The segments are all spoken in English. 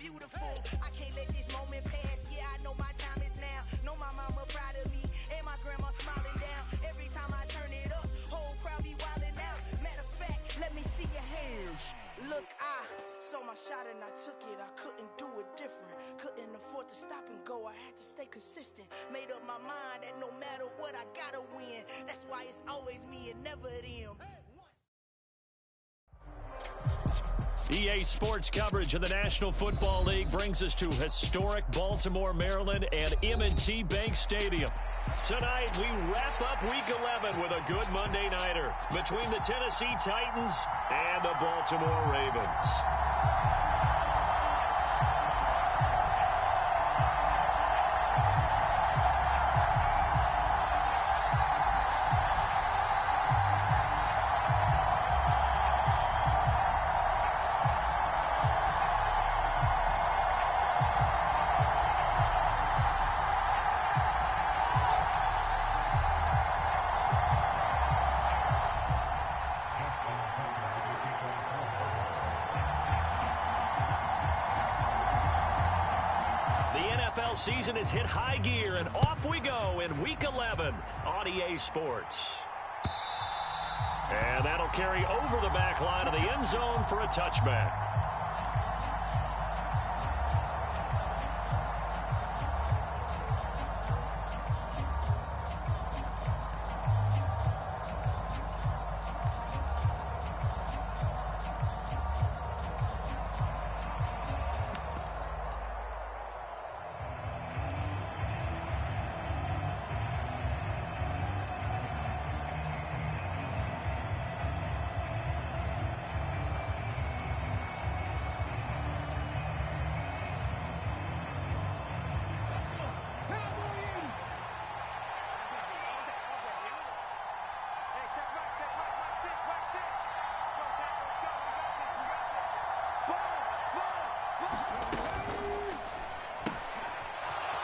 beautiful. I can't let this moment pass. Yeah, I know my time is now. Know my mama proud of me, and my grandma smiling down. Every time I turn it up, whole crowd be wildin' out. Matter of fact, let me see your hands. Look, I saw my shot and I took it. I couldn't do it different. Couldn't afford to stop and go. I had to stay consistent. Made up my mind that no matter what, I gotta win. That's why it's always me and never them. EA Sports coverage of the National Football League brings us to historic Baltimore, Maryland, and M&T Bank Stadium. Tonight, we wrap up Week 11 with a good Monday nighter between the Tennessee Titans and the Baltimore Ravens. Season has hit high gear, and off we go in Week 11 on EA Sports. And that'll carry over the back line of the end zone for a touchback.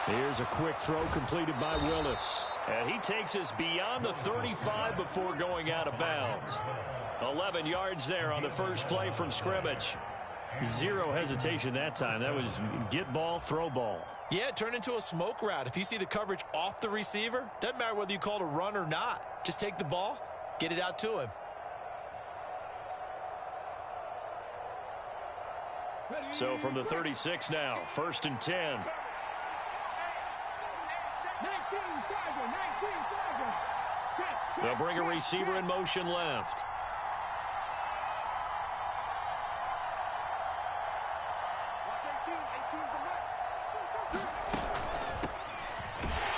Here's a quick throw completed by Willis. And he takes us beyond the 35 before going out of bounds. 11 yards there on the first play from scrimmage. Zero hesitation that time. That was get ball, throw ball. Yeah, it turned into a smoke route. If you see the coverage off the receiver, doesn't matter whether you call it a run or not. Just take the ball, get it out to him. So from the 36 now, 1st and 10. They'll bring a receiver in motion left.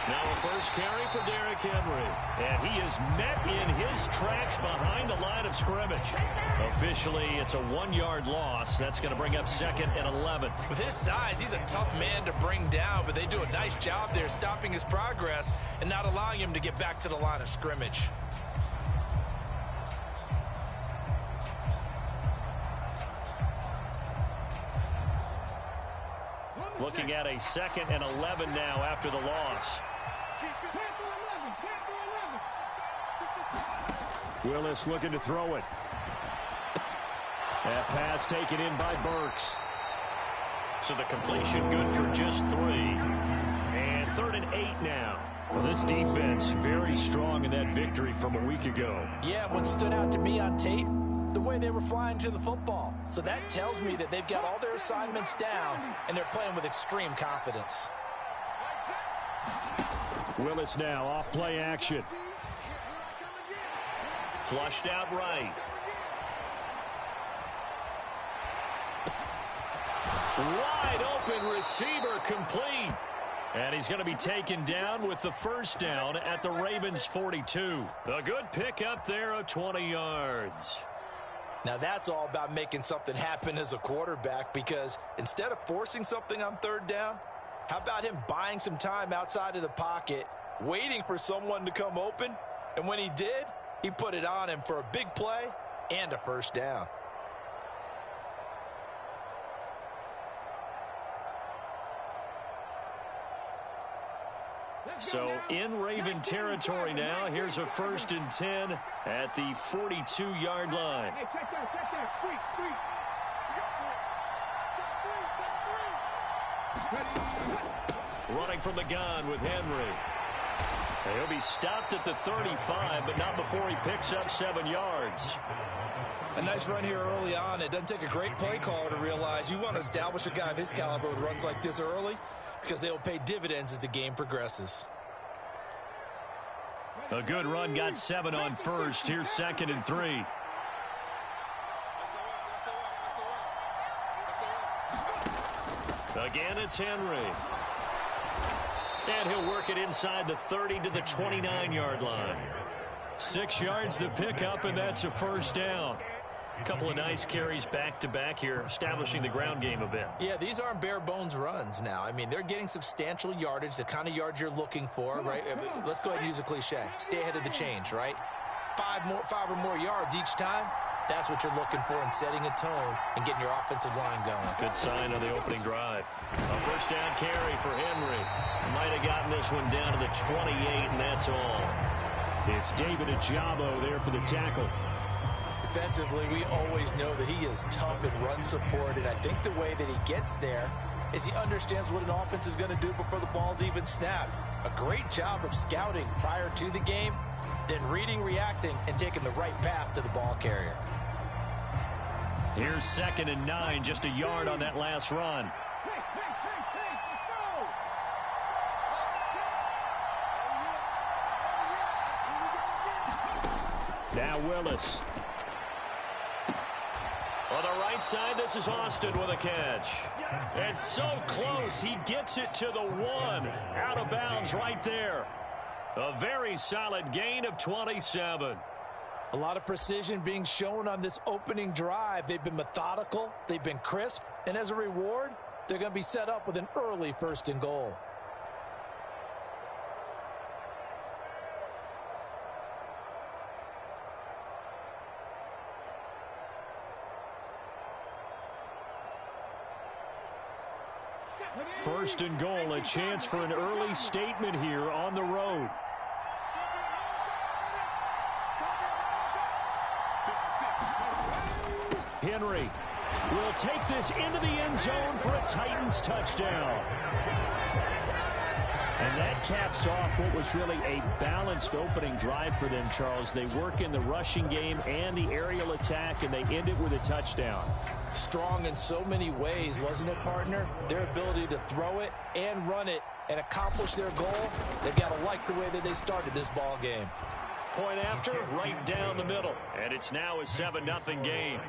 Now a first carry for Derrick Henry. And he is met in his tracks behind the line of scrimmage. Officially, it's a 1-yard loss. That's going to bring up 2nd and 11. With his size, he's a tough man to bring down, but they do a nice job there stopping his progress and not allowing him to get back to the line of scrimmage. Looking at a 2nd and 11 now after the loss. Willis looking to throw it. That pass taken in by Burks. So the completion good for just 3. And 3rd and 8 now. Well, this defense very strong in that victory from a week ago. Yeah, what stood out to me on tape, the way they were flying to the football. So that tells me that they've got all their assignments down and they're playing with extreme confidence. Willis now off play action. Flushed out right. Wide open receiver complete. And he's going to be taken down with the first down at the Ravens 42. A good pickup there of 20 yards. Now that's all about making something happen as a quarterback, because instead of forcing something on 3rd down, how about him buying some time outside of the pocket, waiting for someone to come open, and when he did, he put it on him for a big play and a first down. So in Raven territory now, here's a 1st and 10 at the 42-yard line. Hey, check that, freak. Running from the gun with Henry. He'll be stopped at the 35, but not before he picks up 7 yards. A nice run here early on. It doesn't take a great play caller to realize you want to establish a guy of his caliber with runs like this early because they will pay dividends as the game progresses. A good run got 7 on first. Here's 2nd and 3. Again, it's Henry. And he'll work it inside the 30 to the 29-yard line. 6 yards the pickup, and that's a first down. A couple of nice carries back-to-back here, establishing the ground game a bit. Yeah, these aren't bare-bones runs now. I mean, they're getting substantial yardage, the kind of yards you're looking for, right? Let's go ahead and use a cliche. Stay ahead of the change, right? 5 or more yards each time. That's what you're looking for in setting a tone and getting your offensive line going. Good sign on the opening drive. A first down carry for Henry. Might have gotten this one down to the 28, and that's all. It's David Ajabo there for the tackle. Defensively, we always know that he is tough in run support, and I think the way that he gets there is he understands what an offense is going to do before the ball's even snapped. A great job of scouting prior to the game, then reading, reacting, and taking the right path to the ball carrier. Here's 2nd and 9, just a yard on that last run. Now Willis. On the right side, this is Austin with a catch. And so close, he gets it to the 1. Out of bounds right there. A very solid gain of 27. A lot of precision being shown on this opening drive. They've been methodical, they've been crisp, and as a reward, they're going to be set up with an early 1st and goal. First and goal, a chance for an early statement here on the road. Henry will take this into the end zone for a Titans touchdown. And that caps off what was really a balanced opening drive for them, Charles. They work in the rushing game and the aerial attack, and they end it with a touchdown. Strong in so many ways, wasn't it, partner? Their ability to throw it and run it and accomplish their goal, they've got to like the way that they started this ball game. Point after, right down the middle. And it's now a 7-0 game.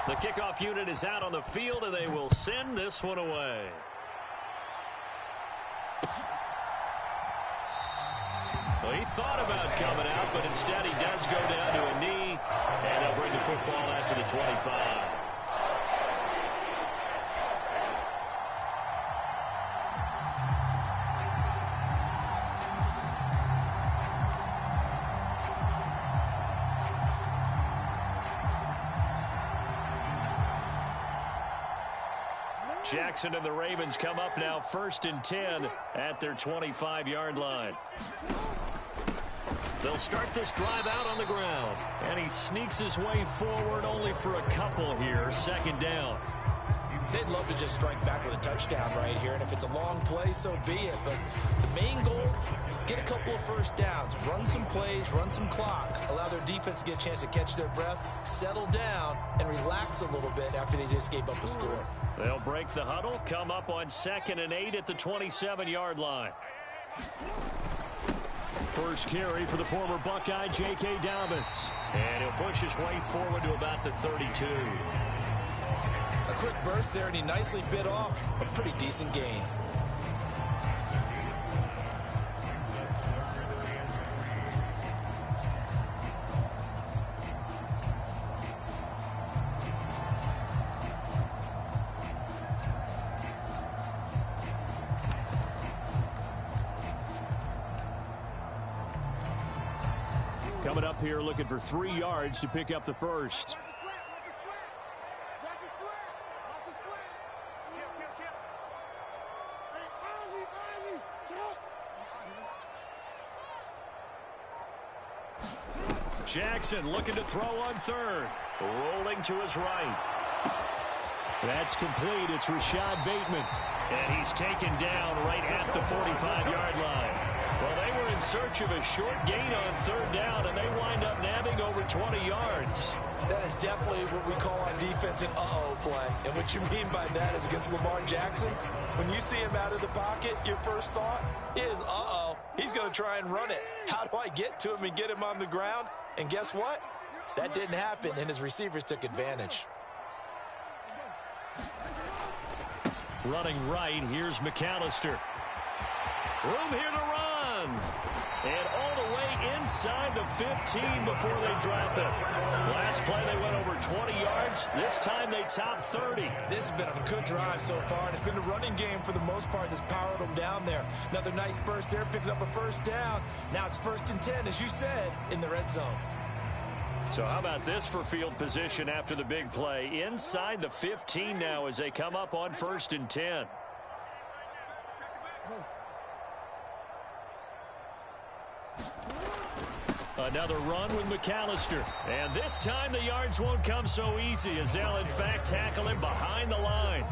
The kickoff unit is out on the field, and they will send this one away. Well, he thought about coming out, but instead he does go down to a knee, and they'll bring the football out to the 25. Jackson and the Ravens come up now 1st and 10 at their 25-yard line. They'll start this drive out on the ground. And he sneaks his way forward only for a couple here. 2nd down. They'd love to just strike back with a touchdown right here. And if it's a long play, so be it. But the main goal, get a couple of first downs. Run some plays, run some clock. Allow their defense to get a chance to catch their breath, settle down, and relax a little bit after they just gave up a score. They'll break the huddle, come up on 2nd and 8 at the 27-yard line. First carry for the former Buckeye, J.K. Dobbins. And he'll push his way forward to about the 32. A quick burst there, and he nicely bit off a pretty decent gain. Coming up here looking for 3 yards to pick up the first. Jackson looking to throw on third. Rolling to his right. That's complete. It's Rashad Bateman. And he's taken down right at the 45-yard line. Well, they were in search of a short gain on third down, and they wind up nabbing over 20 yards. That is definitely what we call on defense an uh-oh play. And what you mean by that is against Lamar Jackson, when you see him out of the pocket, your first thought is, uh-oh, he's going to try and run it. How do I get to him and get him on the ground? And guess what? That didn't happen, and his receivers took advantage. Running right, here's McAllister. Room here to run. And all the way inside the 15 before they drop it. Last play, they went over 20 yards. This time, they topped 30. This has been a good drive so far, and it's been the running game for the most part that's powered them down there. Another nice burst there, picking up a first down. Now it's 1st and 10, as you said, in the red zone. So how about this for field position after the big play? Inside the 15 now as they come up on 1st and 10. Another run with McAllister. And this time the yards won't come so easy as they'll in fact tackle him behind the line.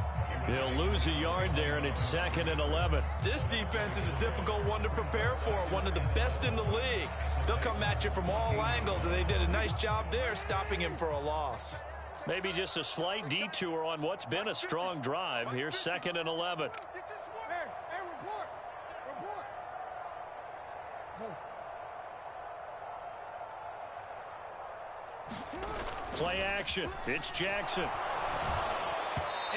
He'll lose a yard there, and it's 2nd and 11. This defense is a difficult one to prepare for, one of the best in the league. They'll come at you from all angles, and they did a nice job there stopping him for a loss. Maybe just a slight detour on what's been a strong drive. Here's 2nd and 11. Play action. It's Jackson.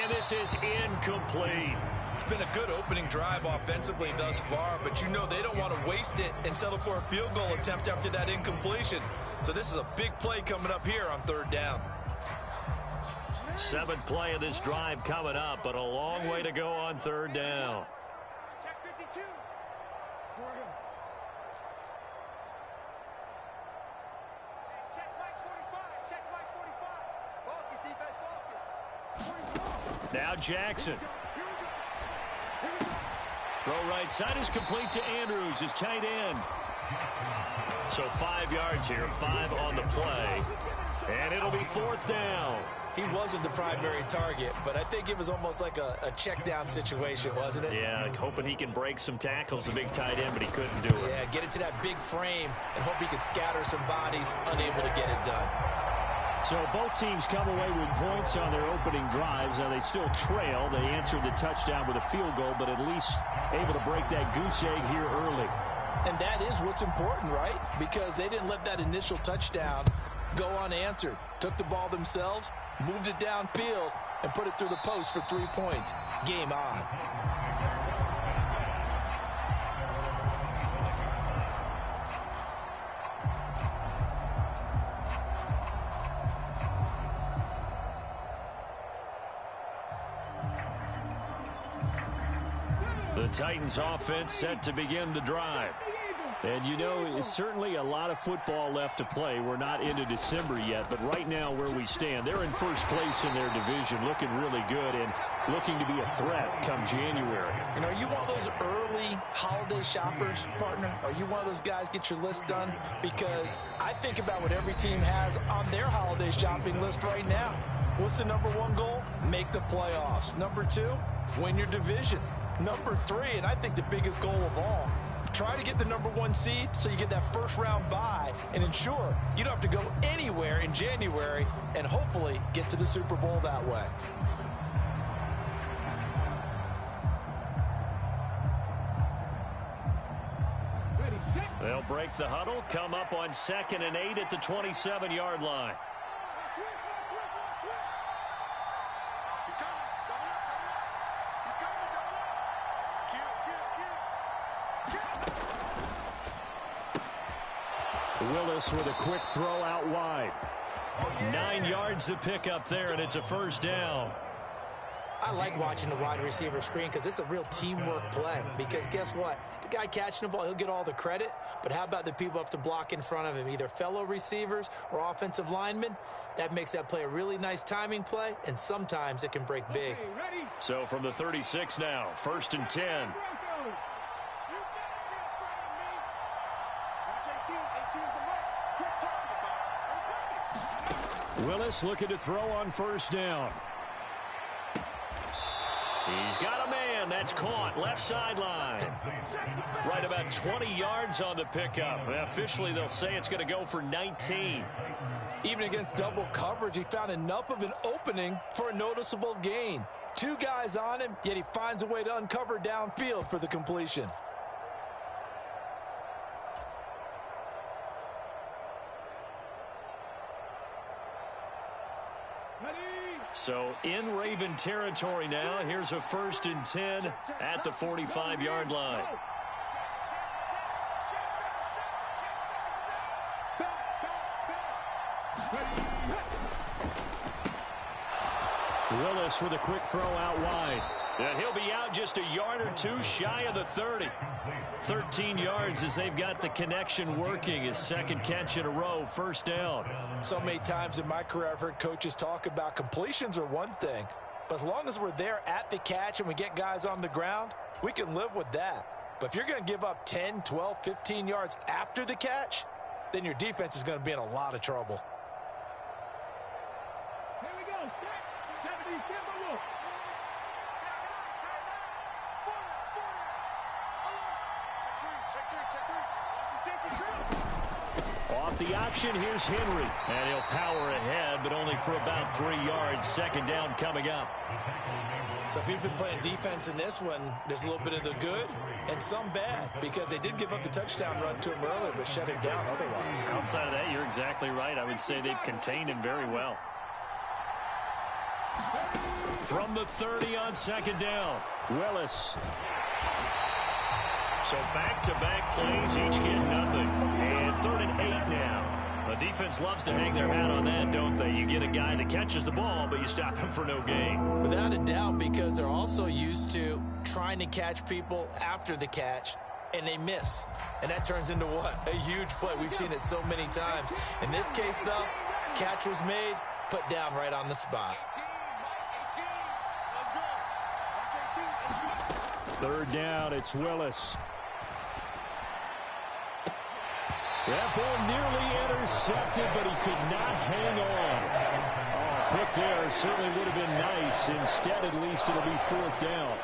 And this is incomplete. It's been a good opening drive offensively thus far, but you know they don't want to waste it and settle for a field goal attempt after that incompletion. So this is a big play coming up here on 3rd down. 7th play of this drive coming up, but a long way to go on 3rd down. Check 52. Check Mike 45. Check Mike 45. Focus, defense, focus. Now Jackson. Throw right side is complete to Andrews, his tight end. So 5 yards here, 5 on the play. And it'll be 4th down. He wasn't the primary target, but I think it was almost like a check down situation, wasn't it? Yeah, hoping he can break some tackles, the big tight end, but he couldn't do it. Yeah, get it to that big frame and hope he can scatter some bodies, unable to get it done. So both teams come away with points on their opening drives. Now they still trail. They answered the touchdown with a field goal, but at least able to break that goose egg here early. And that is what's important, right? Because they didn't let that initial touchdown go unanswered. Took the ball themselves, moved it downfield, and put it through the post for 3 points. Game on. The Titans offense set to begin the drive. And you know, it's certainly a lot of football left to play. We're not into December yet, but right now where we stand, they're in first place in their division, looking really good and looking to be a threat come January. You know, are you one of those early holiday shoppers, partner? Are you one of those guys get your list done? Because I think about what every team has on their holiday shopping list right now. What's the #1 goal? Make the playoffs. #2, win your division. #3, and I think the biggest goal of all, try to get the #1 seed so you get that first round bye and ensure you don't have to go anywhere in January and hopefully get to the Super Bowl that way. They'll break the huddle, come up on 2nd and 8 at the 27-yard line. Willis with a quick throw out wide. 9 yards to pick up there, and it's a first down. I like watching the wide receiver screen because it's a real teamwork play. Because guess what? The guy catching the ball, he'll get all the credit. But how about the people up to block in front of him, either fellow receivers or offensive linemen? That makes that play a really nice timing play, and sometimes it can break big. So from the 36 now, 1st and 10. Willis looking to throw on 1st down. He's got a man. That's caught. Left sideline. Right about 20 yards on the pickup. Officially, they'll say it's going to go for 19. Even against double coverage, he found enough of an opening for a noticeable gain. 2 guys on him, yet he finds a way to uncover downfield for the completion. So in Raven territory now. Here's a 1st and 10 at the 45-yard line. Willis with a quick throw out wide. And he'll be out just a yard or 2 shy of the 30. 13 yards as they've got the connection working. His 2nd catch in a row, 1st down. So many times in my career I've heard coaches talk about completions are one thing, but as long as we're there at the catch and we get guys on the ground, we can live with that. But if you're going to give up 10, 12, 15 yards after the catch, then your defense is going to be in a lot of trouble. Here we go. Set. 70, Timberwolves. Off the option, here's Henry. And he'll power ahead, but only for about 3 yards. 2nd down coming up. So if you've been playing defense in this one, there's a little bit of the good and some bad, because they did give up the touchdown run to him earlier, but shut him down otherwise. Outside of that, you're exactly right. I would say they've contained him very well. From the 30 on 2nd down, Willis. So back-to-back plays, each get nothing. And 3rd and 8 now. The defense loves to hang their hat on that, don't they? You get a guy that catches the ball, but you stop him for no gain. Without a doubt, because they're also used to trying to catch people after the catch, and they miss. And that turns into what? A huge play. We've seen it so many times. In this case, though, catch was made, put down right on the spot. 3rd down, it's Willis. That ball nearly intercepted, but he could not hang on. Oh, pick there certainly would have been nice. Instead, at least, it'll be 4th down.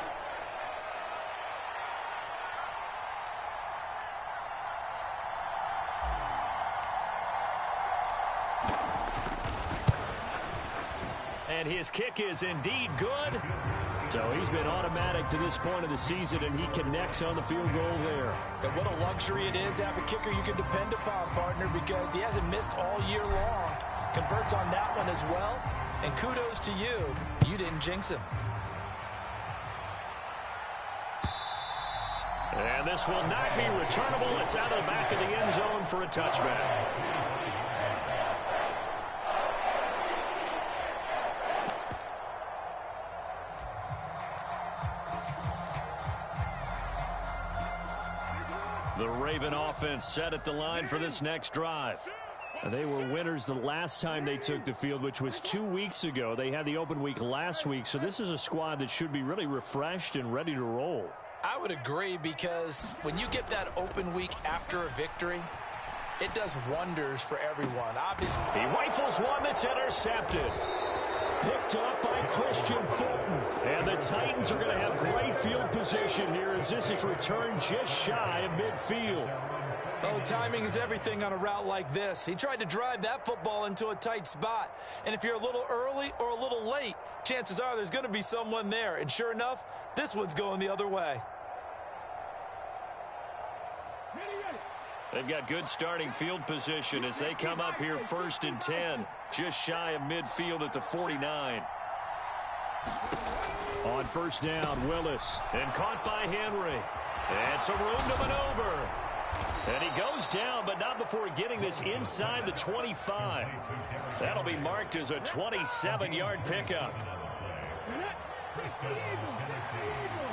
And his kick is indeed good. So he's been automatic to this point of the season, and he connects on the field goal there. And what a luxury it is to have a kicker you can depend upon, partner, because he hasn't missed all year long. Converts on that one as well. And kudos to you. You didn't jinx him. And this will not be returnable. It's out of the back of the end zone for a touchback. The Raven offense set at the line for this next drive. They were winners the last time they took the field, which was 2 weeks ago. They had the open week last week, so this is a squad that should be really refreshed and ready to roll. I would agree, because when you get that open week after a victory, it does wonders for everyone. Obviously, he rifles one that's intercepted. Picked up by Christian Fulton. And the Titans are going to have great field position here as this is returned just shy of midfield. Oh, timing is everything on a route like this. He tried to drive that football into a tight spot. And if you're a little early or a little late, chances are there's going to be someone there. And sure enough, this one's going the other way. They've got good starting field position as they come up here 1st and 10, just shy of midfield at the 49. On 1st down, Willis, and caught by Henry. And some room to maneuver. And he goes down, but not before getting this inside the 25. That'll be marked as a 27-yard pickup. Catch the eagle. Catch the eagle.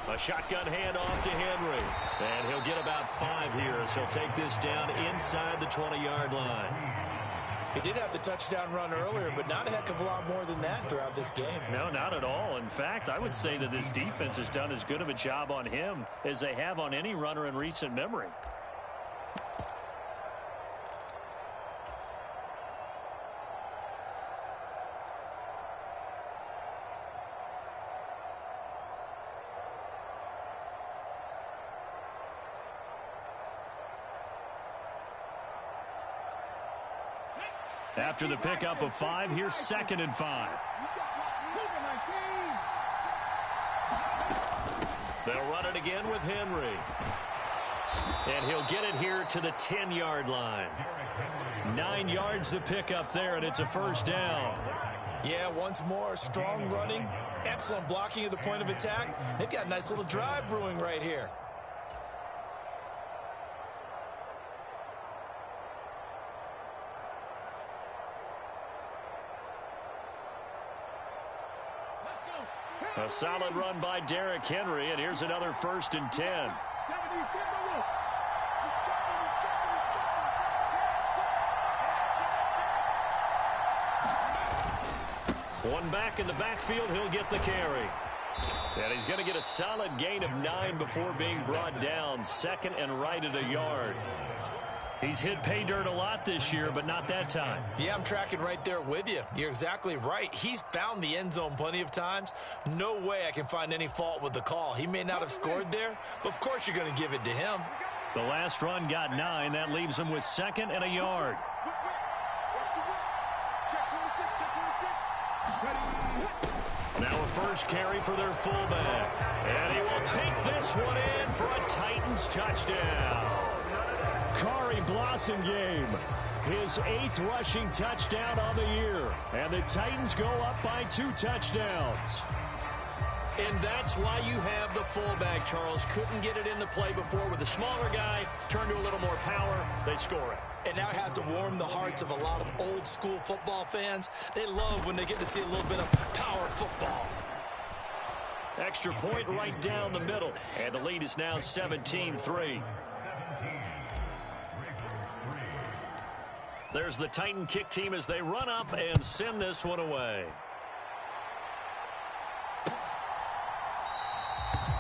A shotgun handoff to Henry. And he'll get about 5 here as he'll take this down inside the 20-yard line. He did have the touchdown run earlier, but not a heck of a lot more than that throughout this game. No, not at all. In fact, I would say that this defense has done as good of a job on him as they have on any runner in recent memory. After the pickup of 5, here's 2nd and 5. They'll run it again with Henry. And he'll get it here to the 10-yard line. 9 yards to pick up there, and it's a first down. Yeah, once more, strong running, excellent blocking at the point of attack. They've got a nice little drive brewing right here. A solid run by Derrick Henry, and here's another 1st and 10. One back in the backfield, he'll get the carry. And he's going to get a solid gain of 9 before being brought down. 2nd and right at a yard. He's hit pay dirt a lot this year, but not that time. Yeah, I'm tracking right there with you. You're exactly right. He's found the end zone plenty of times. No way I can find any fault with the call. He may not have scored there, but of course you're going to give it to him. The last run got 9. That leaves him with 2nd and a yard. Now a first carry for their fullback. And he will take this one in for a Titans touchdown. Kari Blossingame, his 8th rushing touchdown on the year. And the Titans go up by 2 touchdowns. And that's why you have the fullback, Charles. Couldn't get it in the play before with a smaller guy. Turn to a little more power. They score it. And now it has to warm the hearts of a lot of old school football fans. They love when they get to see a little bit of power football. Extra point right down the middle. And the lead is now 17-3. There's the Titan kick team as they run up and send this one away.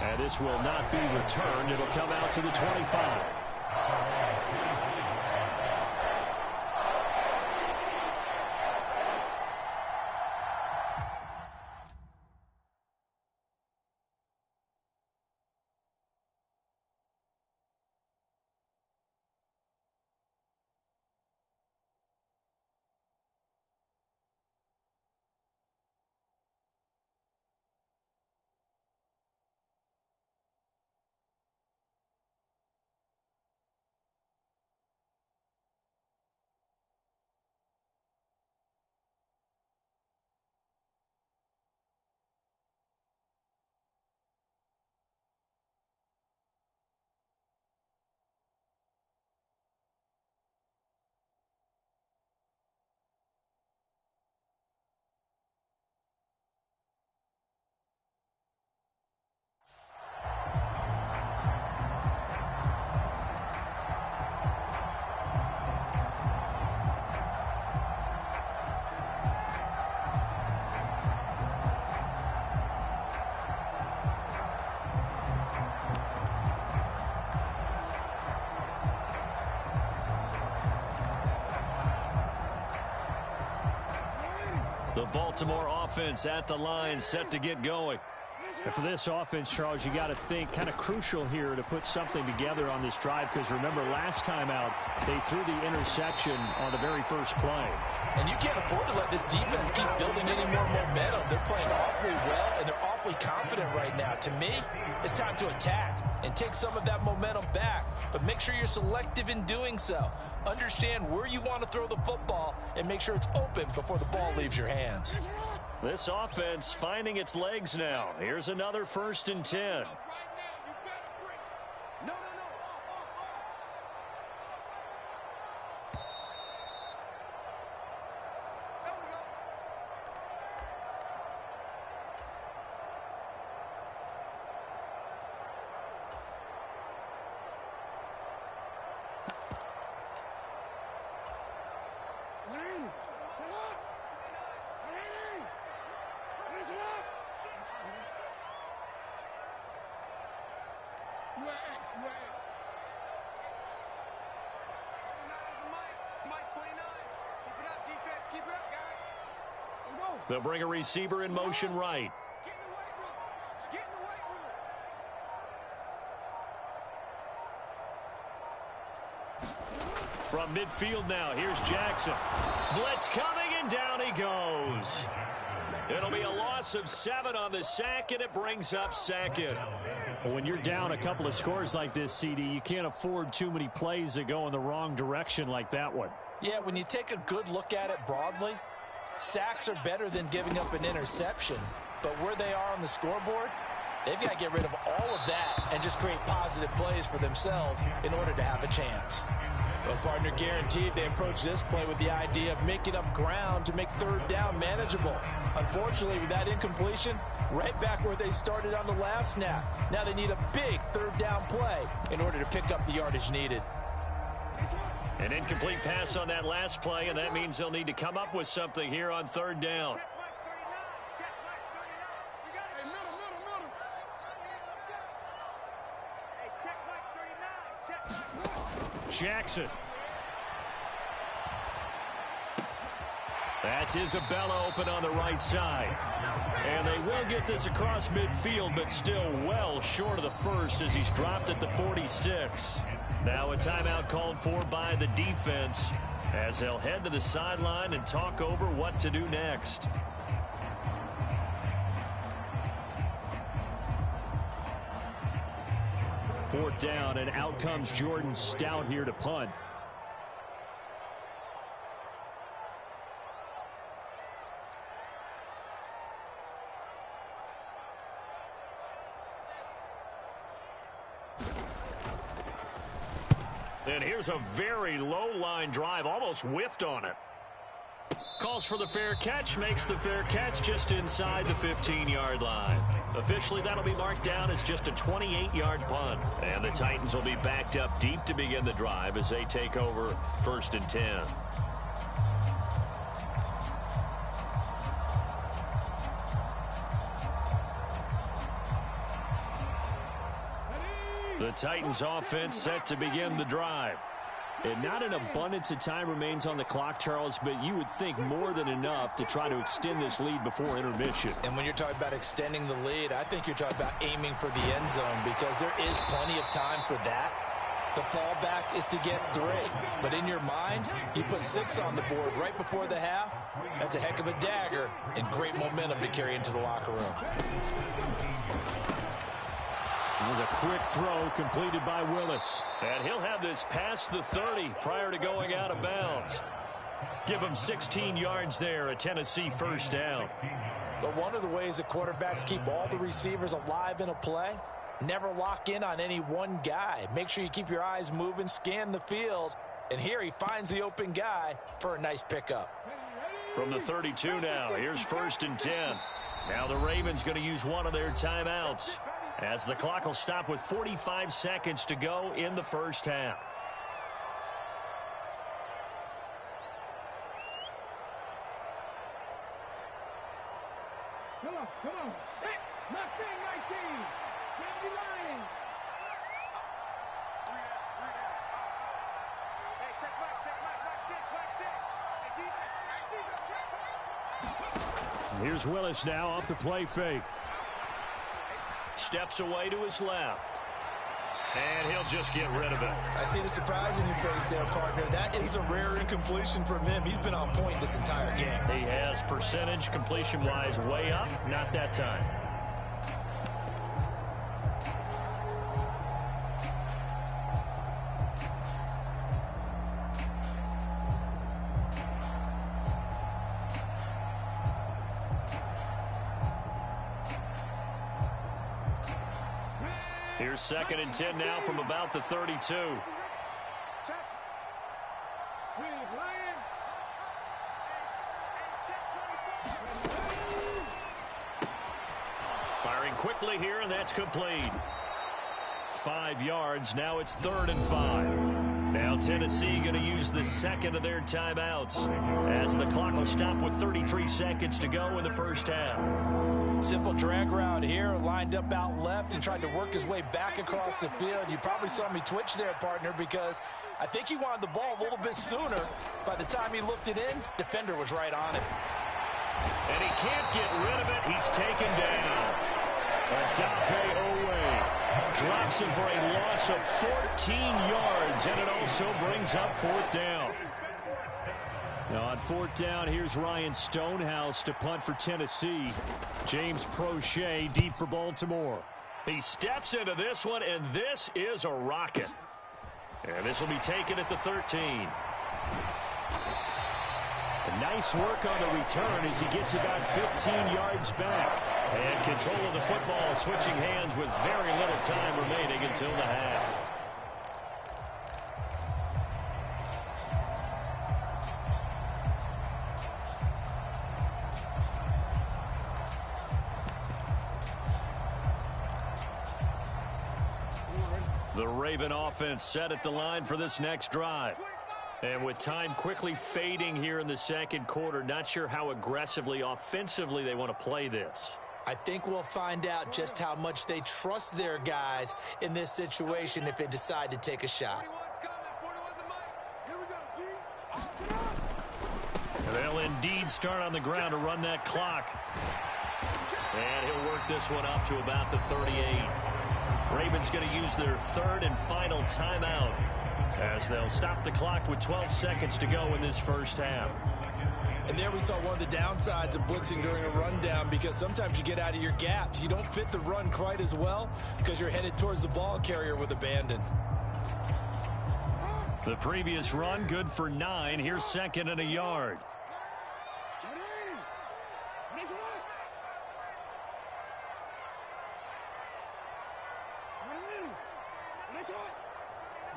And this will not be returned. It'll come out to the 25. The Baltimore offense at the line, set to get going. And for this offense, Charles, you got to think kind of crucial here to put something together on this drive, because remember last time out they threw the interception on the very first play. And you can't afford to let this defense keep building any more momentum. They're playing awfully well, and they're awfully confident right now. To me, it's time to attack and take some of that momentum back. But make sure you're selective in doing so. Understand where you want to throw the football and make sure it's open before the ball leaves your hands. This offense finding its legs now. Here's another 1st and 10. They'll bring a receiver in motion right. From midfield now, here's Jackson. Blitz coming, and down he goes. It'll be a loss of 7 on the sack, and it brings up second. Well, when you're down a couple of scores like this, CD, you can't afford too many plays that go in the wrong direction like that one. Yeah, when you take a good look at it broadly, sacks are better than giving up an interception. But where they are on the scoreboard, they've got to get rid of all of that and just create positive plays for themselves in order to have a chance. Well, partner, guaranteed they approach this play with the idea of making up ground to make third down manageable. Unfortunately, with that incompletion, right back where they started on the last snap. Now they need a big third down play in order to pick up the yardage needed. An incomplete pass on that last play, and that means they'll need to come up with something here on third down. Jackson. That's Isabella open on the right side. And they will get this across midfield, but still well short of the first as he's dropped at the 46. Now a timeout called for by the defense as they'll head to the sideline and talk over what to do next. Fourth down, and out comes Jordan Stout here to punt. And here's a very low line drive, almost whiffed on it. Calls for the fair catch, makes the fair catch just inside the 15-yard line. Officially, that'll be marked down as just a 28-yard punt. And the Titans will be backed up deep to begin the drive as they take over 1st and 10. The Titans offense set to begin the drive. And not an abundance of time remains on the clock, Charles, but you would think more than enough to try to extend this lead before intermission. And when you're talking about extending the lead, I think you're talking about aiming for the end zone because there is plenty of time for that. The fallback is to get 3. But in your mind, you put 6 on the board right before the half. That's a heck of a dagger and great momentum to carry into the locker room. It was a quick throw completed by Willis. And he'll have this past the 30 prior to going out of bounds. Give him 16 yards there, a Tennessee first down. But one of the ways that quarterbacks keep all the receivers alive in a play, never lock in on any one guy. Make sure you keep your eyes moving, scan the field. And here he finds the open guy for a nice pickup. From the 32 now, here's 1st and 10. Now the Ravens going to use one of their timeouts, as the clock will stop with 45 seconds to go in the first half. Come on. Mustang 19. Candy Lions. Hey, check back 6. Here's Willis now off the play fake. Steps away to his left. And he'll just get rid of it. I see the surprise in your face there, partner. That is a rare incompletion from him. He's been on point this entire game. He has percentage completion-wise way up. Not that time. Here's 2nd and 10 now from about the 32. Firing quickly here, and that's complete. 5 yards. Now it's 3rd and 5. Now Tennessee going to use the second of their timeouts as the clock will stop with 33 seconds to go in the first half. Simple drag route here, lined up out left and tried to work his way back across the field. You probably saw me twitch there, partner, because I think he wanted the ball a little bit sooner. By the time he looked it in, defender was right on it. And he can't get rid of it. He's taken down. Adafe Owe drops him for a loss of 14 yards, and it also brings up 4th down. Now on 4th down, here's Ryan Stonehouse to punt for Tennessee. James Prochet deep for Baltimore. He steps into this one, and this is a rocket. And this will be taken at the 13. Nice work on the return as he gets about 15 yards back. And control of the football switching hands with very little time remaining until the half. The Raven offense set at the line for this next drive. And with time quickly fading here in the second quarter, not sure how aggressively, offensively they want to play this. I think we'll find out just how much they trust their guys in this situation if they decide to take a shot. And they'll indeed start on the ground to run that clock. And he'll work this one up to about the 38. Ravens going to use their 3rd and final timeout as they'll stop the clock with 12 seconds to go in this first half. And there we saw one of the downsides of blitzing during a rundown, because sometimes you get out of your gaps. You don't fit the run quite as well because you're headed towards the ball carrier with abandon. The previous run good for 9. Here's 2nd and a yard.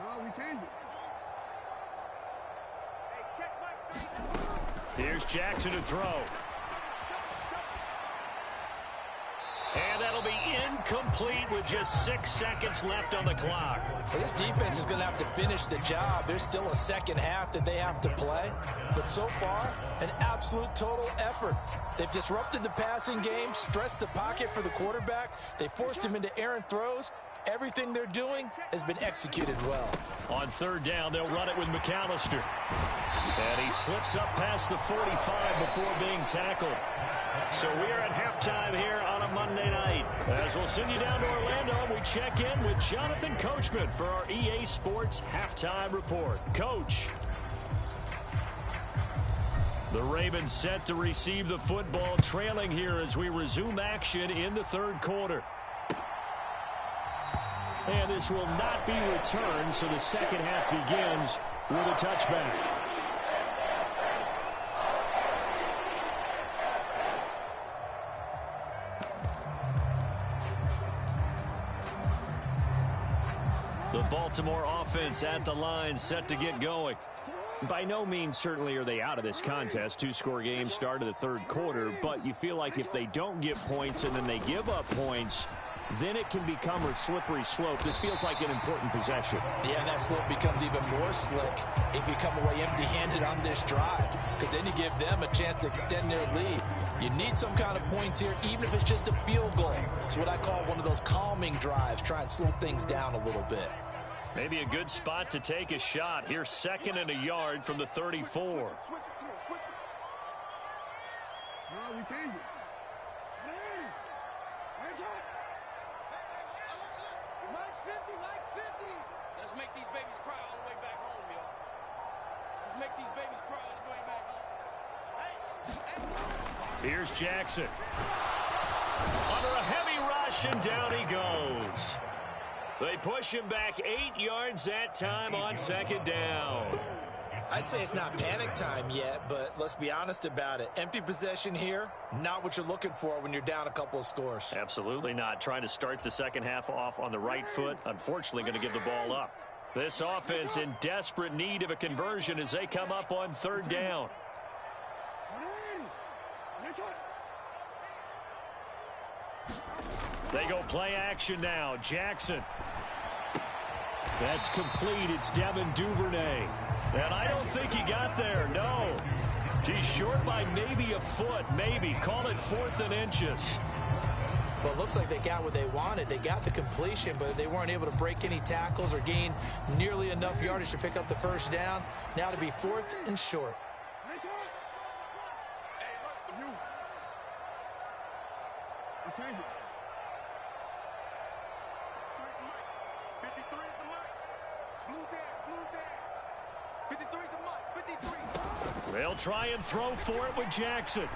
No, we changed it. Here's Jackson to throw. And that'll be incomplete with just 6 seconds left on the clock. Well, this defense is going to have to finish the job. There's still a second half that they have to play. But so far, an absolute total effort. They've disrupted the passing game, stressed the pocket for the quarterback. They forced him into errant throws. Everything they're doing has been executed well. On 3rd down, they'll run it with McAllister. And he slips up past the 45 before being tackled. So we are at halftime here on a Monday night. As we'll send you down to Orlando, we check in with Jonathan Coachman for our EA Sports Halftime Report. Coach. The Ravens set to receive the football, trailing here as we resume action in the 3rd quarter. And this will not be returned, so the second half begins with a touchback. The Baltimore offense at the line, set to get going. By no means certainly are they out of this contest. 2-score game start of the 3rd quarter, but you feel like if they don't get points and then they give up points, then it can become a slippery slope. This feels like an important possession. Yeah, and that slope becomes even more slick if you come away empty-handed on this drive, because then you give them a chance to extend their lead. You need some kind of points here, even if it's just a field goal. It's what I call one of those calming drives. Try and slow things down a little bit. Maybe a good spot to take a shot. Here's 2nd and a yard from the 34. No, we changed it. Mike's 50, Mike's 50. Let's make these babies cry all the way back home, y'all. Let's make these babies cry all the way back home. Here's Jackson. Under a heavy rush, and down he goes. They push him back 8 yards that time on 2nd down. I'd say it's not panic time yet, but let's be honest about it. Empty possession here, not what you're looking for when you're down a couple of scores. Absolutely not. Trying to start the second half off on the right foot. Unfortunately, going to give the ball up. This offense in desperate need of a conversion as they come up on 3rd down. They go play action now. Jackson. That's complete. It's Devin Duvernay. And I don't think he got there. No. He's short by maybe a foot. Maybe. Call it 4th and inches. Well, it looks like they got what they wanted. They got the completion, but they weren't able to break any tackles or gain nearly enough yardage to pick up the first down. Now to be 4th and short. Hey, look, change it. 53 is the mark. Blue there. 53 is the mark. 53. They'll try and throw for it with Jackson.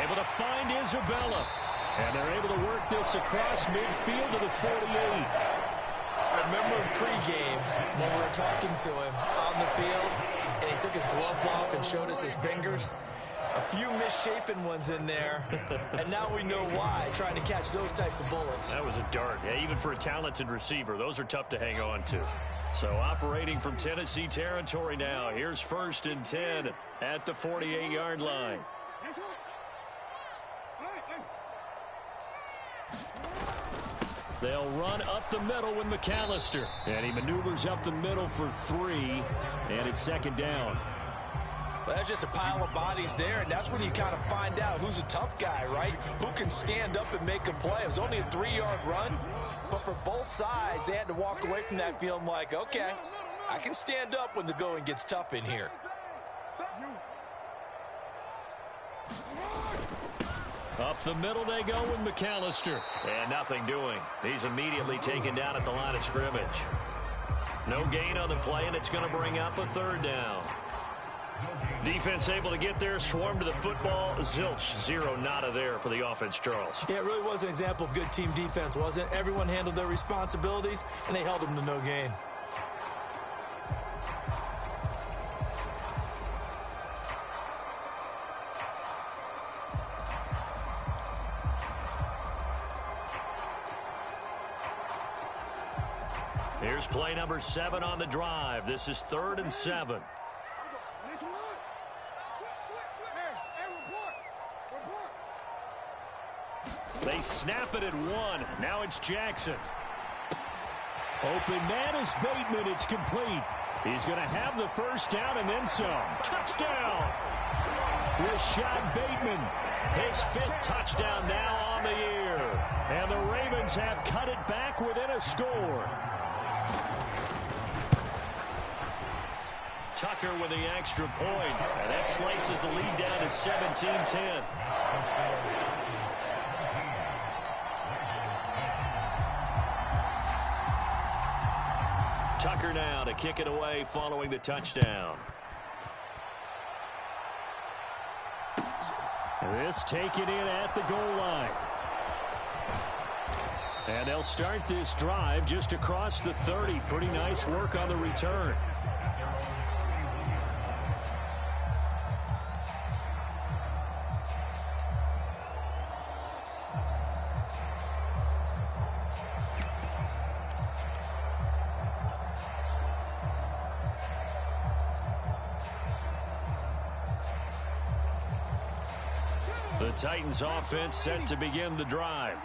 Able to find Isabella. And they're able to work this across midfield to the 48. I remember pregame when we were talking to him on the field, and he took his gloves off and showed us his fingers. A few misshapen ones in there, and now we know why, trying to catch those types of bullets. That was a dart. Yeah, even for a talented receiver, those are tough to hang on to. So operating from Tennessee territory now. Here's 1st and 10 at the 48-yard line. They'll run up the middle with McAllister. And he maneuvers up the middle for 3. And it's 2nd down. Well, that's just a pile of bodies there, and that's when you kind of find out who's a tough guy, right? Who can stand up and make a play. It was only a 3-yard run, but for both sides, they had to walk away from that feeling like, okay, I can stand up when the going gets tough in here. Up the middle they go with McAllister. And nothing doing. He's immediately taken down at the line of scrimmage. No gain on the play, and it's going to bring up a 3rd down. Defense able to get there, swarm to the football. Zilch, 0 nada there for the offense, Charles. Yeah, it really was an example of good team defense, wasn't it? Everyone handled their responsibilities, and they held them to no gain. Here's play number 7 on the drive. This is 3rd and 7. They snap it at 1. Now it's Jackson. Open man is Bateman. It's complete. He's going to have the 1st down and then some. Touchdown! Rashad Bateman. His 5th touchdown now on the year. And the Ravens have cut it back within a score. Tucker with the extra point. And that slices the lead down to 17-10. Tucker now to kick it away following the touchdown. This taken in at the goal line. And they'll start this drive just across the 30. Pretty nice work on the return. The Titans offense set to begin the drive.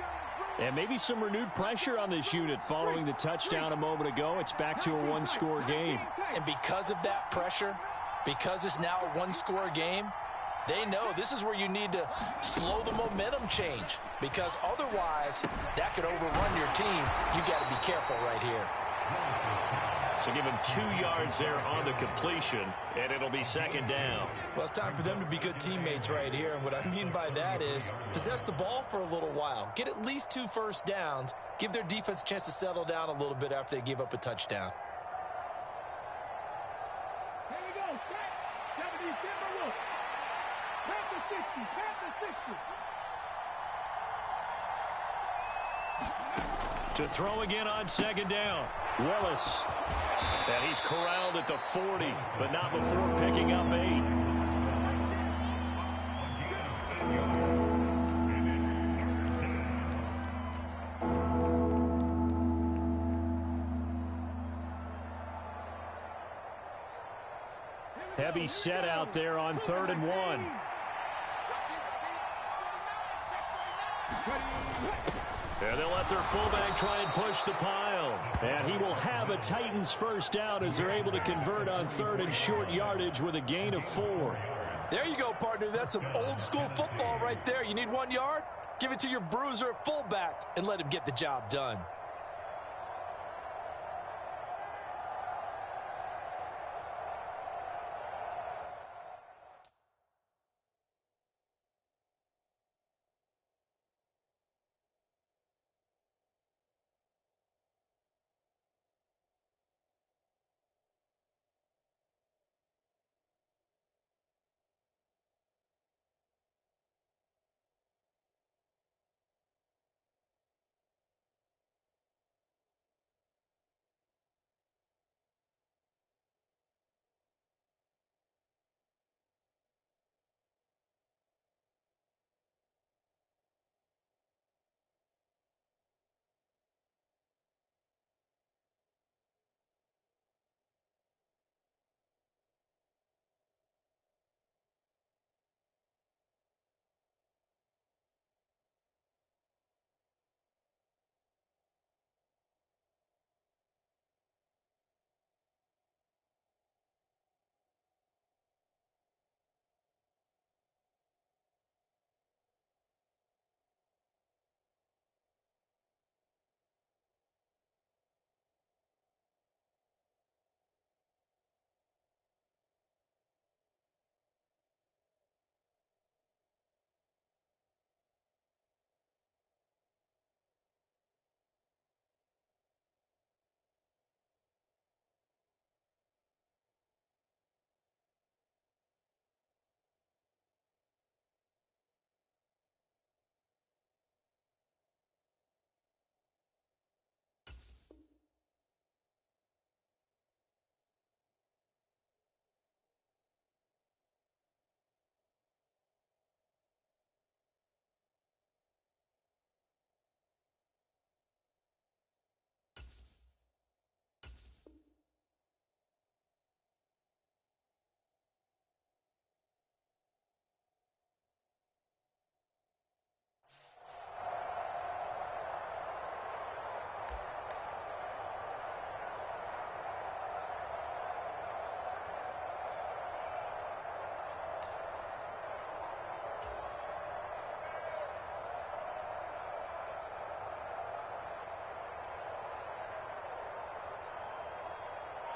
And maybe some renewed pressure on this unit following the touchdown a moment ago. It's back to a 1-score game. And because of that pressure, because it's now a 1-score game, they know this is where you need to slow the momentum change, because otherwise that could overrun your team. You got to be careful right here. So give him 2 yards there on the completion, and it'll be 2nd down. Well, it's time for them to be good teammates right here. And what I mean by that is possess the ball for a little while. Get at least 2 first downs. Give their defense a chance to settle down a little bit after they give up a touchdown. Here we go. Set. 70, Timber Wolf. Panther 60. Panther 60. To throw again on 2nd down. Willis. And he's corralled at the 40, but not before picking up 8. Heavy set out there on 3rd and 1. And they'll let their fullback try and push the pile. And he will have a Titans 1st down as they're able to convert on 3rd and short yardage with a gain of 4. There you go, partner. That's some old-school football right there. You need 1 yard? Give it to your bruiser at fullback and let him get the job done.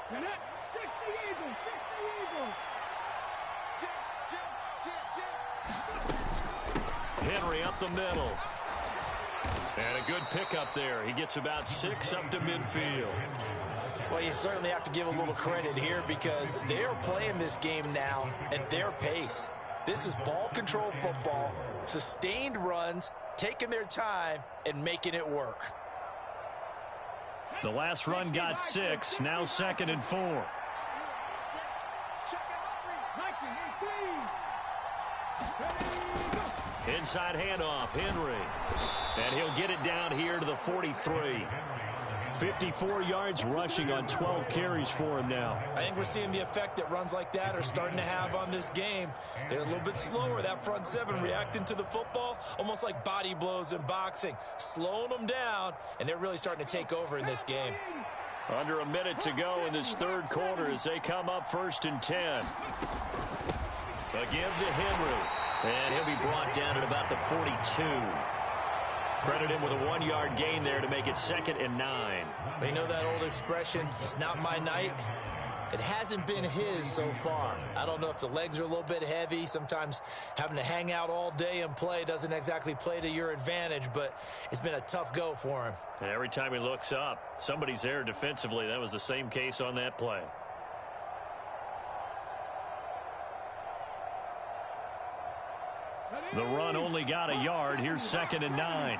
Connect. 60 Eagles. 60 Eagles. Henry up the middle. And a good pickup there. He gets about 6 up to midfield. Well, you certainly have to give a little credit here because they are playing this game now at their pace. This is ball control football, sustained runs, taking their time, and making it work. The last run got 6, now 2nd and 4. Inside handoff, Henry. And he'll get it down here to the 43. 54 yards rushing on 12 carries for him now. I think we're seeing the effect that runs like that are starting to have on this game. They're a little bit slower, that front seven, reacting to the football, almost like body blows in boxing, slowing them down, and they're really starting to take over in this game. Under a minute to go in this third quarter as they come up 1st and 10. A give to Henry. And he'll be brought down at about the 42. Credit him with a 1-yard gain there to make it 2nd and 9. You know that old expression, it's not my night? It hasn't been his so far. I don't know if the legs are a little bit heavy. Sometimes having to hang out all day and play doesn't exactly play to your advantage, but it's been a tough go for him. And every time he looks up, somebody's there defensively. That was the same case on that play. The run only got a yard. Here's 2nd and 9.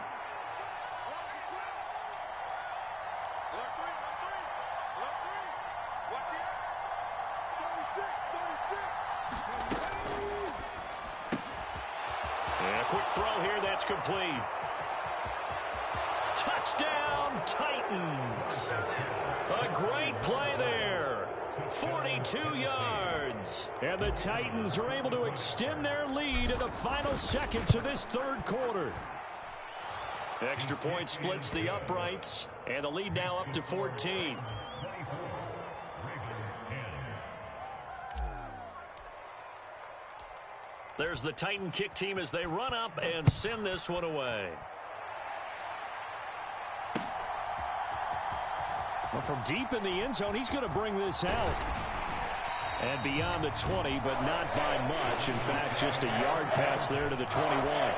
And a quick throw here. That's complete. Touchdown, Titans. A great play there. 42 yards. And the Titans are able to extend their lead in the final seconds of this third quarter. Extra point splits the uprights, and the lead now up to 14. There's the Titan kick team as they run up and send this one away. Well, from deep in the end zone, he's going to bring this out. And beyond the 20, but not by much. In fact, just a yard pass there to the 21.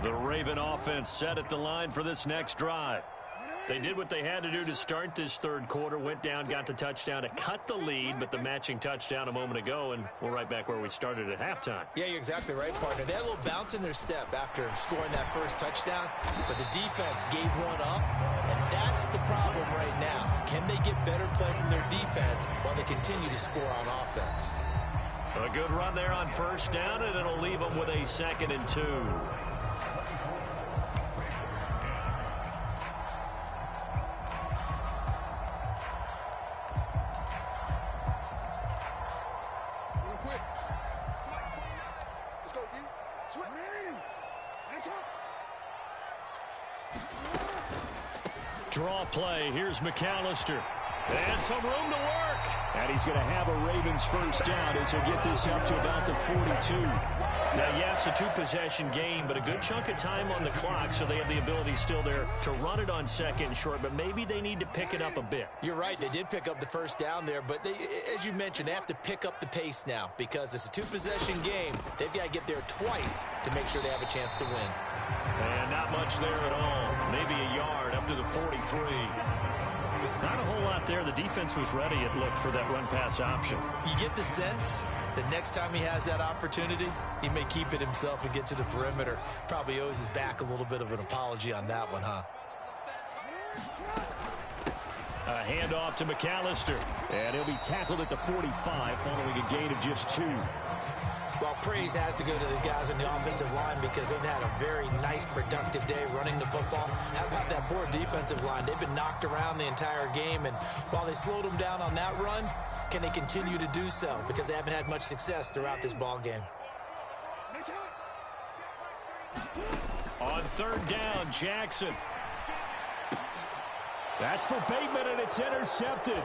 The Raven offense set at the line for this next drive. They did what they had to do to start this third quarter, went down, got the touchdown to cut the lead, but the matching touchdown a moment ago, and we're right back where we started at halftime. Yeah, you're exactly right, partner. They had a little bounce in their step after scoring that first touchdown, but the defense gave one up, and that's the problem right now. Can they get better play from their defense while they continue to score on offense? A good run there on first down, and it'll leave them with a 2nd and 2. Draw play. Here's McAllister. And some room to work. And he's going to have a Ravens first down as he'll get this up to about the 42. Now, yes, a 2-possession game, but a good chunk of time on the clock, so they have the ability still there to run it on 2nd and short, but maybe they need to pick it up a bit. You're right. They did pick up the first down there, but they, as you mentioned, they have to pick up the pace now because it's a 2-possession game. They've got to get there twice to make sure they have a chance to win. And not much there at all. Maybe a yard up to the 43. Not a whole lot there. The defense was ready, it looked, for that run-pass option. You get the sense that next time he has that opportunity, he may keep it himself and get to the perimeter. Probably owes his back a little bit of an apology on that one, huh? A handoff to McAllister. And he'll be tackled at the 45 following a gain of just 2. Well, praise has to go to the guys on the offensive line because they've had a very nice, productive day running the football. How about that poor defensive line? They've been knocked around the entire game, and while they slowed them down on that run, can they continue to do so? Because they haven't had much success throughout this ball game. On third down, Jackson. That's for Bateman, and it's intercepted.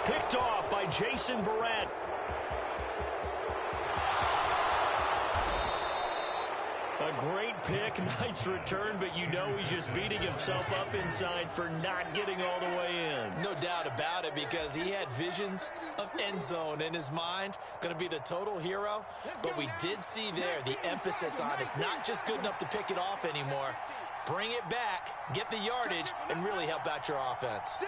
Picked off by Jason Verrett. A great pick, nice return, but you know he's just beating himself up inside for not getting all the way in. No doubt about it, because he had visions of end zone in his mind. Going to be the total hero. But we did see there the emphasis on it's not just good enough to pick it off anymore. Bring it back, get the yardage, and really help out your offense.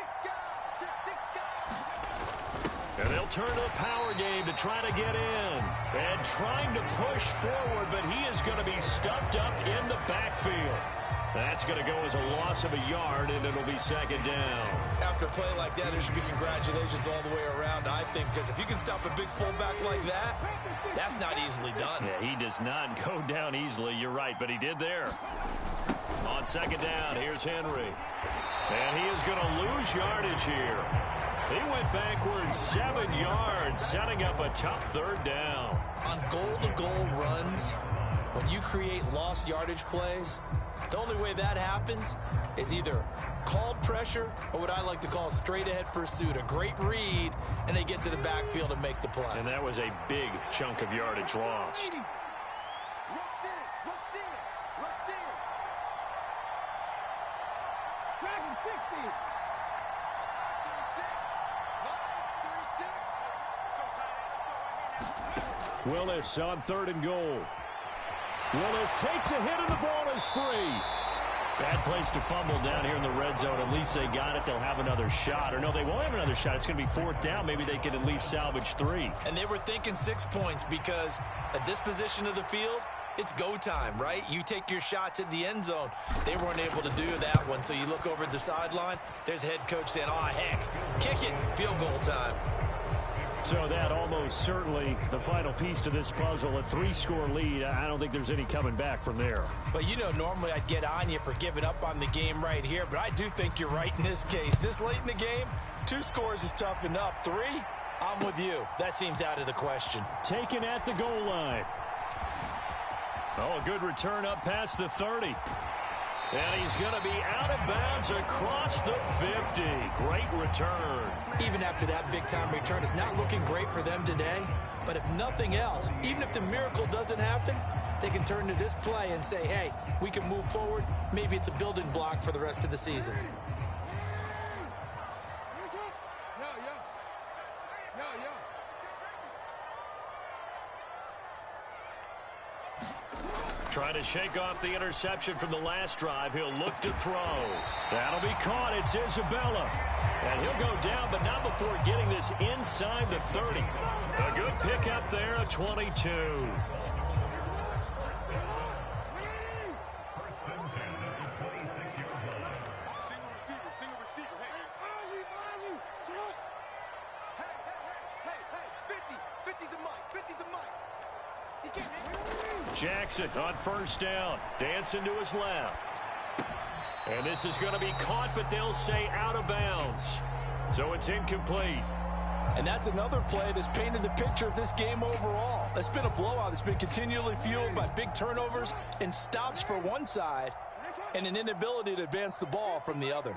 And they'll turn to the power game to try to get in. And trying to push forward, but he is going to be stuffed up in the backfield. That's going to go as a loss of a yard, and it'll be second down. After a play like that, there should be congratulations all the way around, I think, because if you can stop a big fullback like that, that's not easily done. Yeah, he does not go down easily. You're right, but he did there. On second down, here's Henry. And he is going to lose yardage here. He went backwards 7 yards, setting up a tough third down. On goal-to-goal runs, when you create lost yardage plays, the only way that happens is either called pressure or what I like to call straight-ahead pursuit. A great read, and they get to the backfield and make the play. And that was a big chunk of yardage lost. Willis on 3rd and goal. Willis takes a hit and the ball is free. Bad place to fumble down here in the red zone. At least they got it. They'll have another shot. Or no, they won't have another shot. It's going to be 4th down. Maybe they can at least salvage 3. And they were thinking 6 points because at this position of the field, it's go time, right? You take your shots at the end zone. They weren't able to do that one. So you look over at the sideline. There's the head coach saying, oh, heck, kick it, field goal time. So that almost certainly the final piece to this puzzle, a 3-score lead. I don't think there's any coming back from there. Well, you know, normally I'd get on you for giving up on the game right here, but I do think you're right in this case. This late in the game, 2 scores is tough enough. 3, I'm with you. That seems out of the question. Taken at the goal line. Oh, a good return up past the 30. And he's going to be out of bounds across the 50. Great return. Even after that big-time return, it's not looking great for them today. But if nothing else, even if the miracle doesn't happen, they can turn to this play and say, hey, we can move forward. Maybe it's a building block for the rest of the season. Trying to shake off the interception from the last drive. He'll look to throw. That'll be caught. It's Isabella. And he'll go down, but not before getting this inside the 30. A good pickup there, a 22. Single receiver. Hey, 50's the mic. 50's the mic. Jackson on 1st down. Dancing to his left. And this is going to be caught, but they'll say out of bounds. So it's incomplete. And that's another play that's painted the picture of this game overall. It's been a blowout. It's been continually fueled by big turnovers and stops for one side and an inability to advance the ball from the other.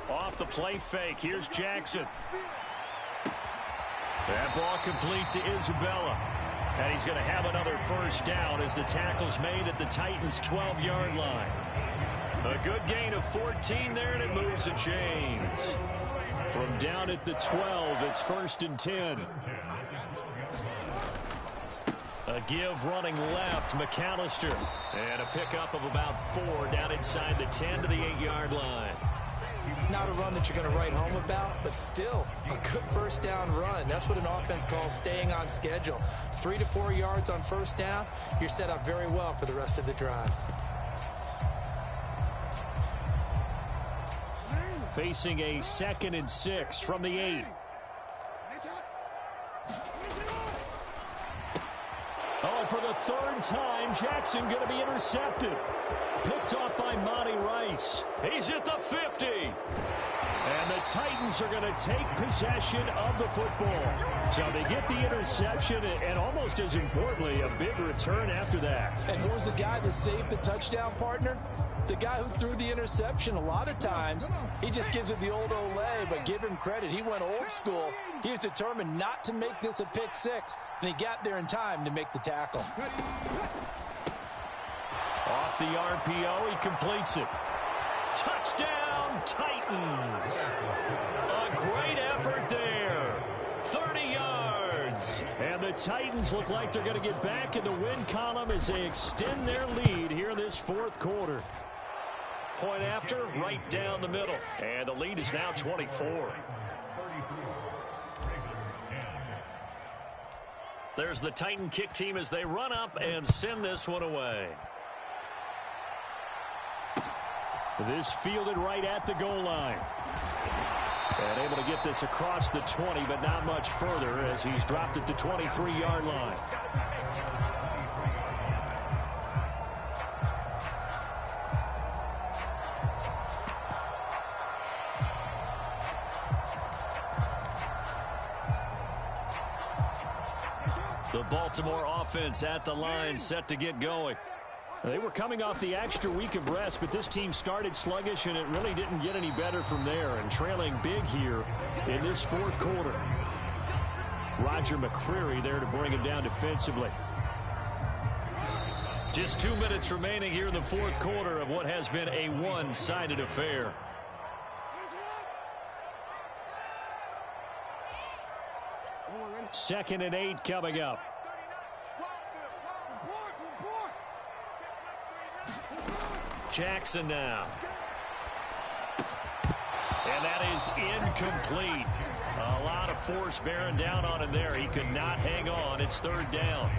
Off the play fake. Here's Jackson. That ball complete to Isabella. And he's going to have another 1st down as the tackle's made at the Titans' 12-yard line. A good gain of 14 there, and it moves the chains. From down at the 12, it's 1st and 10. A give running left, McAllister. And a pickup of about 4 down inside the 10 to the 8-yard line. Not a run that you're going to write home about, but still a good 1st down run. That's what an offense calls staying on schedule. 3 to 4 yards on 1st down, you're set up very well for the rest of the drive. Facing a 2nd and 6 from the 8. Oh, for the the third time, Jackson going to be intercepted. Picked off by Monty Rice. He's at the 50. And the Titans are going to take possession of the football. So they get the interception, and almost as importantly, a big return after that. And who was the guy that saved the touchdown, partner? The guy who threw the interception. A lot of times, he just gives it the old Olay, but give him credit. He went old school. He was determined not to make this a pick six, and he got there in time to make the tackle. Off the RPO, he completes it. Touchdown, Titans. A great effort there. 30 yards. And the Titans look like they're going to get back in the win column as they extend their lead here in this fourth quarter. Point after, right down the middle. And the lead is now 24. There's the Titan kick team as they run up and send this one away. This fielded right at the goal line. And able to get this across the 20, but not much further as he's dropped at the 23-yard line. The Baltimore offense at the line, set to get going. They were coming off the extra week of rest, but this team started sluggish, and it really didn't get any better from there, and trailing big here in this fourth quarter. Roger McCreary there to bring it down defensively. Just 2 minutes remaining here in the fourth quarter of what has been a one-sided affair. Second and 8 coming up. Jackson now. And that is incomplete. A lot of force bearing down on him there. He could not hang on. It's third down.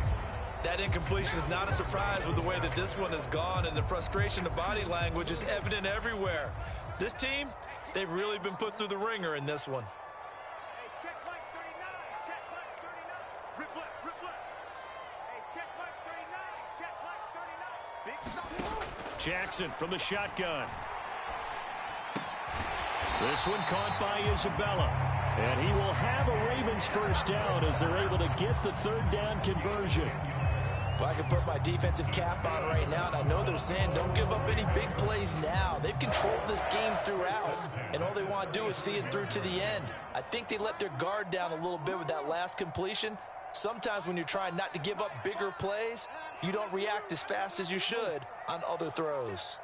That incompletion is not a surprise with the way that this one has gone, and the frustration, the body language is evident everywhere. This team, they've really been put through the ringer in this one. Hey, check Mike 39. Check Mike 39. Rip left, rip left. Hey, check Mike 39. Check Mike 39. Big stop. Jackson from the shotgun. This one caught by Isabella. And he will have a Ravens first down as they're able to get the third down conversion. Well, I can put my defensive cap on right now, and I know they're saying don't give up any big plays now. They've controlled this game throughout, and all they want to do is see it through to the end. I think they let their guard down a little bit with that last completion. Sometimes when you're trying not to give up bigger plays, you don't react as fast as you should on other throws.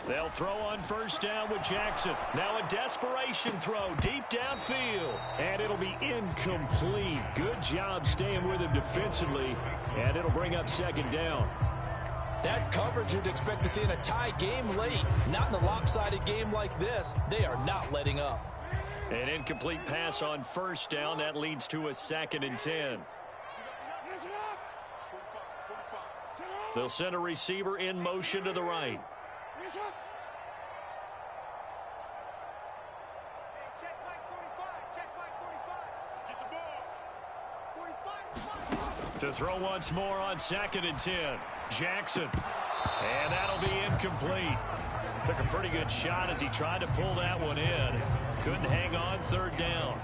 They'll throw on first down with Jackson. Now a desperation throw deep downfield. And it'll be incomplete. Good job staying with him defensively. And it'll bring up second down. That's coverage you'd expect to see in a tie game late. Not in a lopsided game like this. They are not letting up. An incomplete pass on first down. That leads to a second and 10. They'll send a receiver in motion to the right. To throw once more on second and 10. Jackson. And that'll be incomplete. Took a pretty good shot as he tried to pull that one in. Couldn't hang on, third down.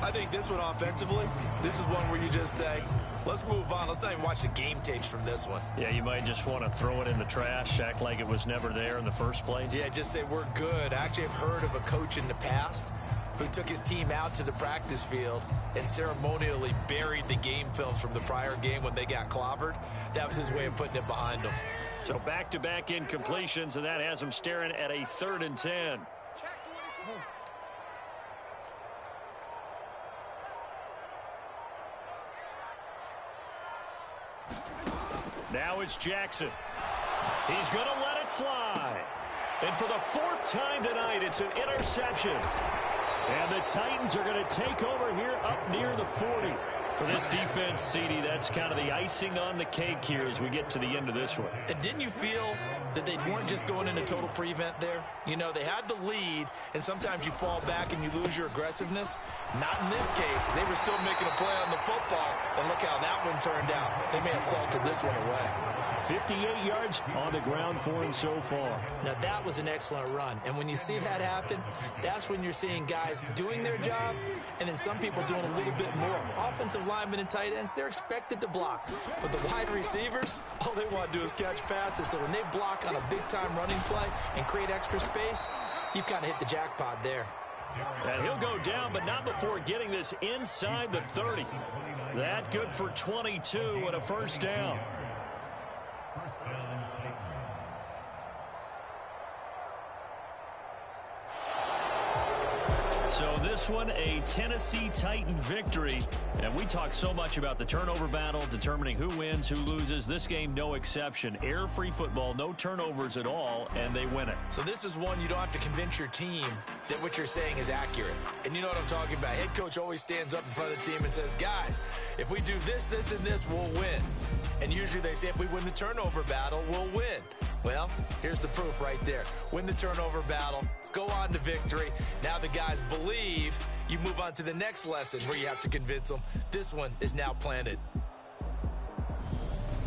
I think this one offensively, this is one where you just say, let's move on. Let's not even watch the game tapes from this one. Yeah, you might just want to throw it in the trash, act like it was never there in the first place. Yeah, just say we're good. I actually have heard of a coach in the past who took his team out to the practice field and ceremonially buried the game films from the prior game when they got clobbered. That was his way of putting it behind them. So back-to-back incompletions, and that has them staring at a third and 10. Now it's Jackson. He's going to let it fly. And for the fourth time tonight, it's an interception. And the Titans are going to take over here up near the 40. For this defense, CD, that's kind of the icing on the cake here as we get to the end of this one. And didn't you feel that they weren't just going into total prevent there? You know, they had the lead, and sometimes you fall back and you lose your aggressiveness. Not in this case. They were still making a play on the football, and look how that one turned out. They may have salted this one away. 58 yards on the ground for him so far. Now, that was an excellent run. And when you see that happen, that's when you're seeing guys doing their job and then some people doing a little bit more. Offensive linemen and tight ends, they're expected to block. But the wide receivers, all they want to do is catch passes. So when they block on a big-time running play and create extra space, you've kind of hit the jackpot there. And he'll go down, but not before getting this inside the 30. That good for 22 and a first down. So this one, a Tennessee Titan victory. And we talk so much about the turnover battle, determining who wins, who loses. This game, no exception. Air-free football, no turnovers at all, and they win it. So this is one you don't have to convince your team that what you're saying is accurate. And you know what I'm talking about. Head coach always stands up in front of the team and says, guys, if we do this, this, and this, we'll win. And usually they say if we win the turnover battle, we'll win. Well, here's the proof right there. Win the turnover battle, go on to victory. Now the guys believe. You move on to the next lesson where you have to convince them. This one is now planted.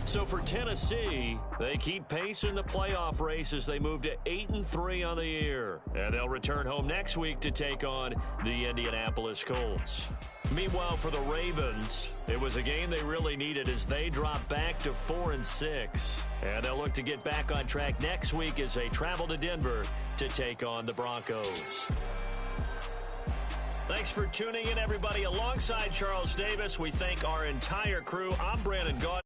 So for Tennessee, they keep pace in the playoff race as they move to 8-3 on the year. And they'll return home next week to take on the Indianapolis Colts. Meanwhile, for the Ravens, it was a game they really needed as they drop back to 4-6. And they'll look to get back on track next week as they travel to Denver to take on the Broncos. Thanks for tuning in, everybody. Alongside Charles Davis, we thank our entire crew. I'm Brandon Gaudin.